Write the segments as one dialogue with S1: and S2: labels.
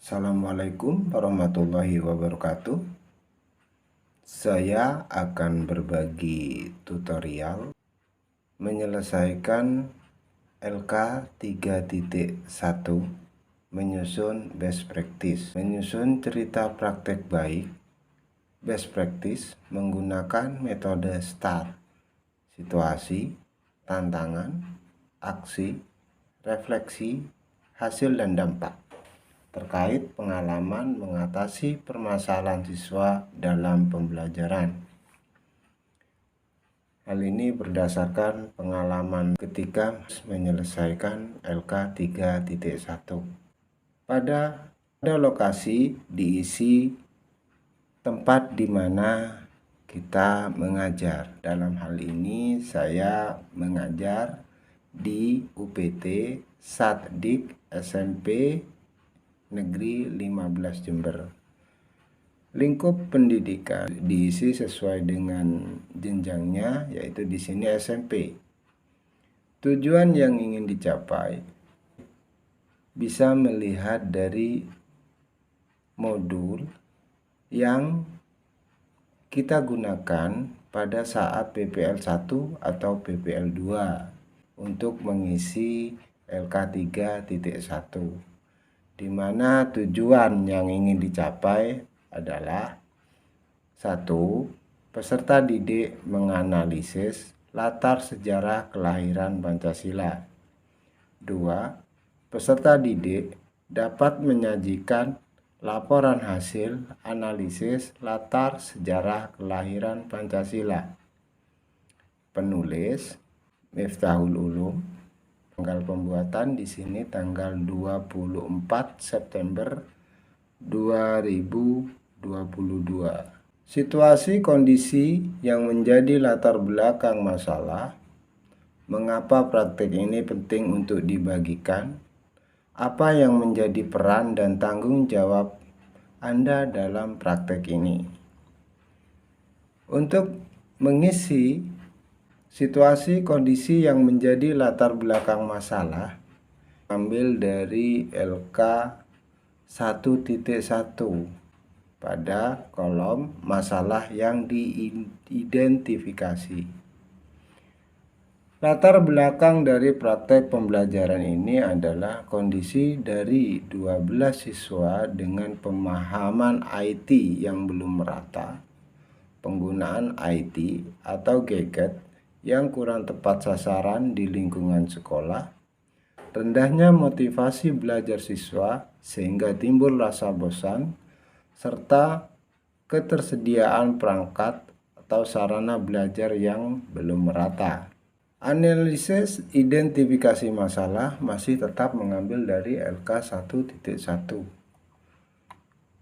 S1: Assalamualaikum warahmatullahi wabarakatuh. Saya akan berbagi tutorial menyelesaikan LK 3.1 menyusun best practice. Menyusun cerita praktek baik best practice menggunakan metode STAR: situasi, tantangan, aksi, refleksi, hasil dan dampak, terkait pengalaman mengatasi permasalahan siswa dalam pembelajaran. Hal ini berdasarkan pengalaman ketika menyelesaikan LK 3.1. Pada lokasi diisi tempat di mana kita mengajar. Dalam hal ini saya mengajar di UPT Satdik SMP Negeri 15 Jember. Lingkup pendidikan diisi sesuai dengan jenjangnya, yaitu di sini SMP. Tujuan yang ingin dicapai bisa melihat dari modul yang kita gunakan pada saat PPL 1 atau PPL 2 untuk mengisi LK 3.1. di mana tujuan yang ingin dicapai adalah: 1. Peserta didik menganalisis latar sejarah kelahiran Pancasila. 2. Peserta didik dapat menyajikan laporan hasil analisis latar sejarah kelahiran Pancasila. Penulis Miftahul Ulum. Tanggal pembuatan di sini tanggal 24 September 2022. Situasi kondisi yang menjadi latar belakang masalah. Mengapa praktek ini penting untuk dibagikan? Apa yang menjadi peran dan tanggung jawab Anda dalam praktek ini? Untuk mengisi situasi kondisi yang menjadi latar belakang masalah, ambil dari LK 1.1 pada kolom masalah yang diidentifikasi. Latar belakang dari praktek pembelajaran ini adalah kondisi dari 12 siswa dengan pemahaman IT yang belum merata, penggunaan IT atau gadget yang kurang tepat sasaran di lingkungan sekolah, rendahnya motivasi belajar siswa sehingga timbul rasa bosan, serta ketersediaan perangkat atau sarana belajar yang belum merata. Analisis identifikasi masalah masih tetap mengambil dari LK 1.1.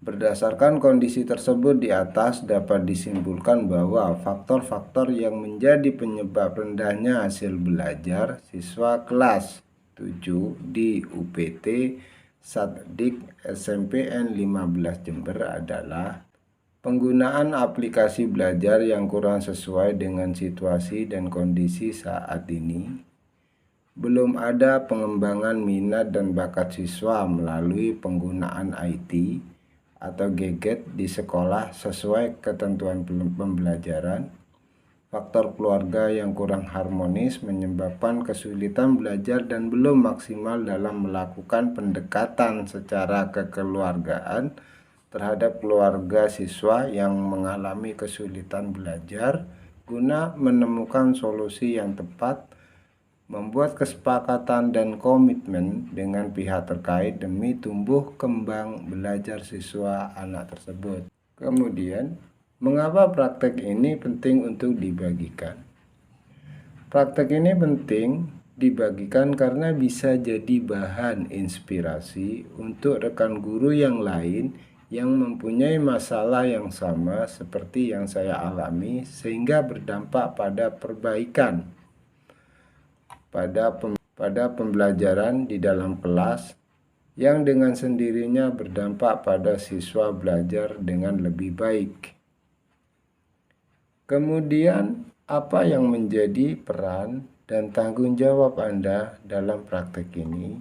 S1: Berdasarkan kondisi tersebut di atas, dapat disimpulkan bahwa faktor-faktor yang menjadi penyebab rendahnya hasil belajar siswa kelas 7 di UPT Satdik SMPN 15 Jember adalah: penggunaan aplikasi belajar yang kurang sesuai dengan situasi dan kondisi saat ini, belum ada pengembangan minat dan bakat siswa melalui penggunaan IT atau gadget di sekolah sesuai ketentuan pembelajaran, faktor keluarga yang kurang harmonis menyebabkan kesulitan belajar dan belum maksimal dalam melakukan pendekatan secara kekeluargaan terhadap keluarga siswa yang mengalami kesulitan belajar, guna menemukan solusi yang tepat, membuat kesepakatan dan komitmen dengan pihak terkait demi tumbuh kembang belajar siswa anak tersebut. Kemudian, mengapa praktek ini penting untuk dibagikan? Praktek ini penting dibagikan karena bisa jadi bahan inspirasi untuk rekan guru yang lain yang mempunyai masalah yang sama seperti yang saya alami, sehingga berdampak pada perbaikan pada pembelajaran di dalam kelas, yang dengan sendirinya berdampak pada siswa belajar dengan lebih baik. Kemudian, apa yang menjadi peran dan tanggung jawab Anda dalam praktek ini?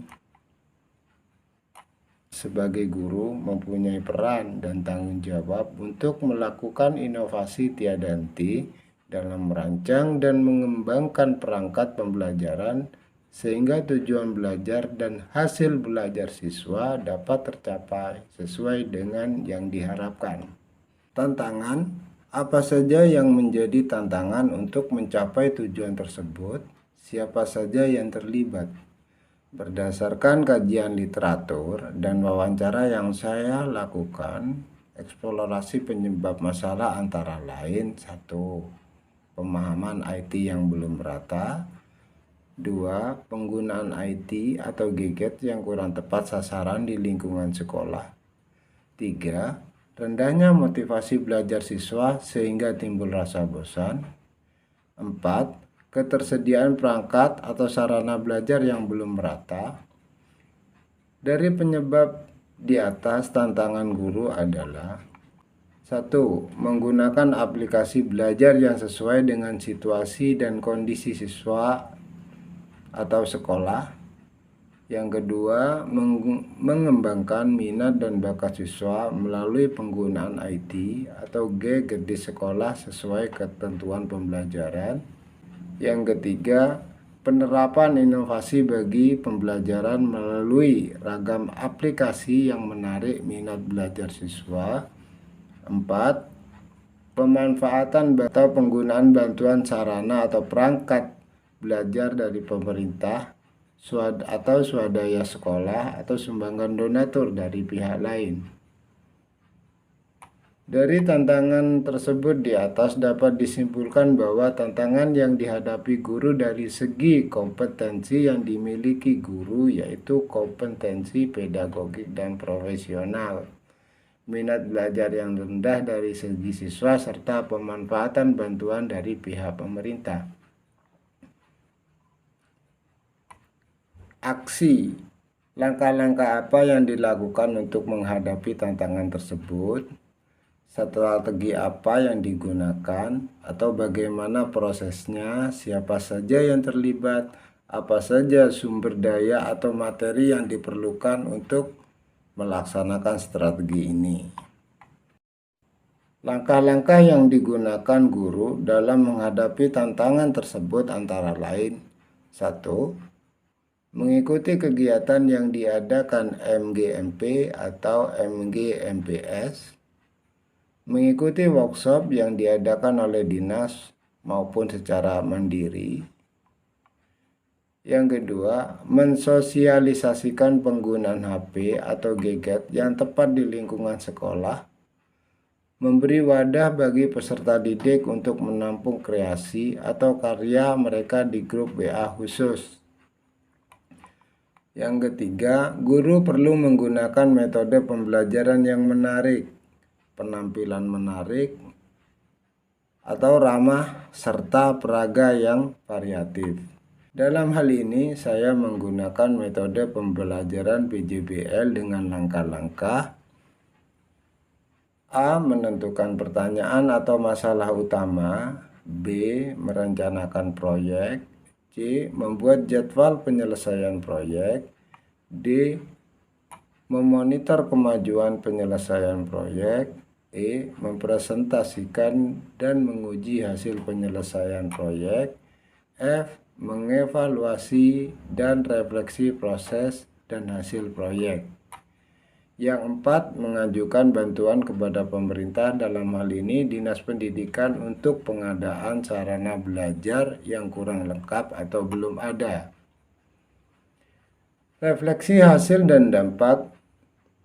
S1: sebagai guru mempunyai peran dan tanggung jawab untuk melakukan inovasi tiada henti dalam merancang dan mengembangkan perangkat pembelajaran sehingga tujuan belajar dan hasil belajar siswa dapat tercapai sesuai dengan yang diharapkan. Tantangan: apa saja yang menjadi tantangan untuk mencapai tujuan tersebut? Siapa saja yang terlibat? Berdasarkan kajian literatur dan wawancara yang saya lakukan, eksplorasi penyebab masalah antara lain: 1. Pemahaman IT yang belum merata. 2. Penggunaan IT atau gadget yang kurang tepat sasaran di lingkungan sekolah. 3. Rendahnya motivasi belajar siswa sehingga timbul rasa bosan. 4. Ketersediaan perangkat atau sarana belajar yang belum merata. Dari penyebab di atas, tantangan guru adalah: 1. Menggunakan aplikasi belajar yang sesuai dengan situasi dan kondisi siswa atau sekolah. Yang kedua, mengembangkan minat dan bakat siswa melalui penggunaan IT atau gadget di sekolah sesuai ketentuan pembelajaran. Yang ketiga, penerapan inovasi bagi pembelajaran melalui ragam aplikasi yang menarik minat belajar siswa. 4. Pemanfaatan atau penggunaan bantuan sarana atau perangkat belajar dari pemerintah atau swadaya sekolah atau sumbangan donatur dari pihak lain. Dari tantangan tersebut di atas dapat disimpulkan bahwa tantangan yang dihadapi guru dari segi kompetensi yang dimiliki guru yaitu kompetensi pedagogik dan profesional, minat belajar yang rendah dari segi siswa, serta pemanfaatan bantuan dari pihak pemerintah. Aksi: langkah-langkah apa yang dilakukan untuk menghadapi tantangan tersebut? Strategi apa yang digunakan atau bagaimana prosesnya? Siapa saja yang terlibat? Apa saja sumber daya atau materi yang diperlukan untuk melaksanakan strategi ini? Langkah-langkah yang digunakan guru dalam menghadapi tantangan tersebut antara lain: 1. Mengikuti kegiatan yang diadakan MGMP atau MGMPS, mengikuti workshop yang diadakan oleh dinas maupun secara mandiri. Yang kedua, mensosialisasikan penggunaan HP atau gadget yang tepat di lingkungan sekolah, memberi wadah bagi peserta didik untuk menampung kreasi atau karya mereka di grup WA khusus. Yang ketiga, guru perlu menggunakan metode pembelajaran yang menarik, penampilan menarik, atau ramah, serta peraga yang variatif. Dalam hal ini, saya menggunakan metode pembelajaran PJBL dengan langkah-langkah: A. Menentukan pertanyaan atau masalah utama. B. Merencanakan proyek. C. Membuat jadwal penyelesaian proyek. D. Memonitor kemajuan penyelesaian proyek. E. Mempresentasikan dan menguji hasil penyelesaian proyek. F. Mengevaluasi dan refleksi proses dan hasil proyek. Yang 4, mengajukan bantuan kepada pemerintah, dalam hal ini Dinas Pendidikan, untuk pengadaan sarana belajar yang kurang lengkap atau belum ada. Refleksi hasil dan dampak.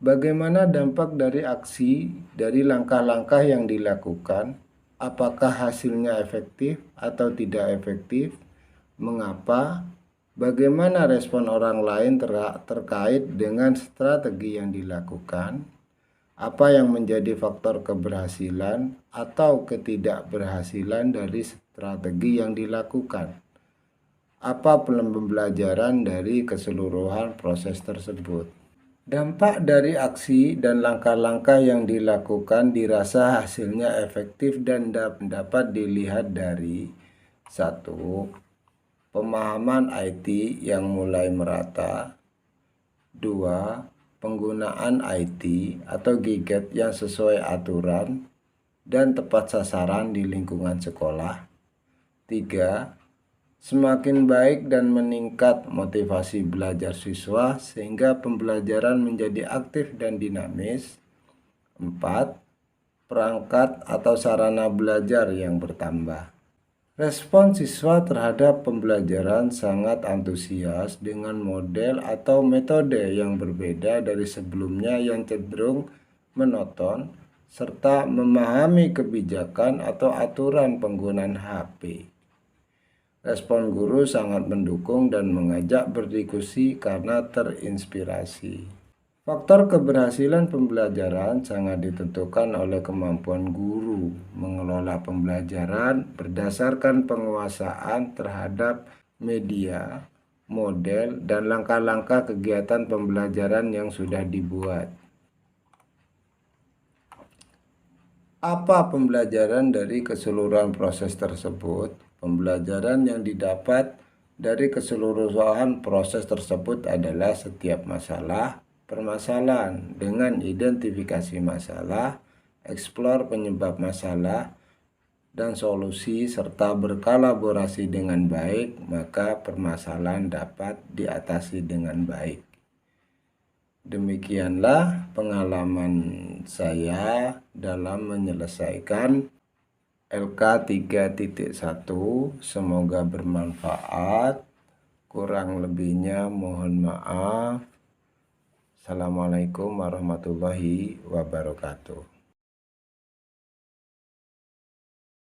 S1: Bagaimana dampak dari aksi, dari langkah-langkah yang dilakukan? Apakah hasilnya efektif atau tidak efektif? Mengapa? Bagaimana respon orang lain terkait dengan strategi yang dilakukan? Apa yang menjadi faktor keberhasilan atau ketidakberhasilan dari strategi yang dilakukan? Apa pembelajaran dari keseluruhan proses tersebut? Dampak dari aksi dan langkah-langkah yang dilakukan dirasa hasilnya efektif dan dapat dilihat dari: 1. Pemahaman IT yang mulai merata. 2. penggunaan IT atau gadget yang sesuai aturan dan tepat sasaran di lingkungan sekolah. 3. Semakin baik dan meningkat motivasi belajar siswa sehingga pembelajaran menjadi aktif dan dinamis. 4. Perangkat atau sarana belajar yang bertambah. Respon siswa terhadap pembelajaran sangat antusias dengan model atau metode yang berbeda dari sebelumnya yang cenderung monoton serta memahami kebijakan atau aturan penggunaan HP. Respon guru sangat mendukung dan mengajak berdiskusi karena terinspirasi. Faktor keberhasilan pembelajaran sangat ditentukan oleh kemampuan guru mengelola pembelajaran berdasarkan penguasaan terhadap media, model, dan langkah-langkah kegiatan pembelajaran yang sudah dibuat. Apa pembelajaran dari keseluruhan proses tersebut? Pembelajaran yang didapat dari keseluruhan proses tersebut adalah setiap masalah, permasalahan dengan identifikasi masalah, eksplor penyebab masalah, dan solusi serta berkolaborasi dengan baik, maka permasalahan dapat diatasi dengan baik. Demikianlah pengalaman saya dalam menyelesaikan LK 3.1. Semoga bermanfaat. Kurang lebihnya mohon maaf. Assalamualaikum warahmatullahi wabarakatuh.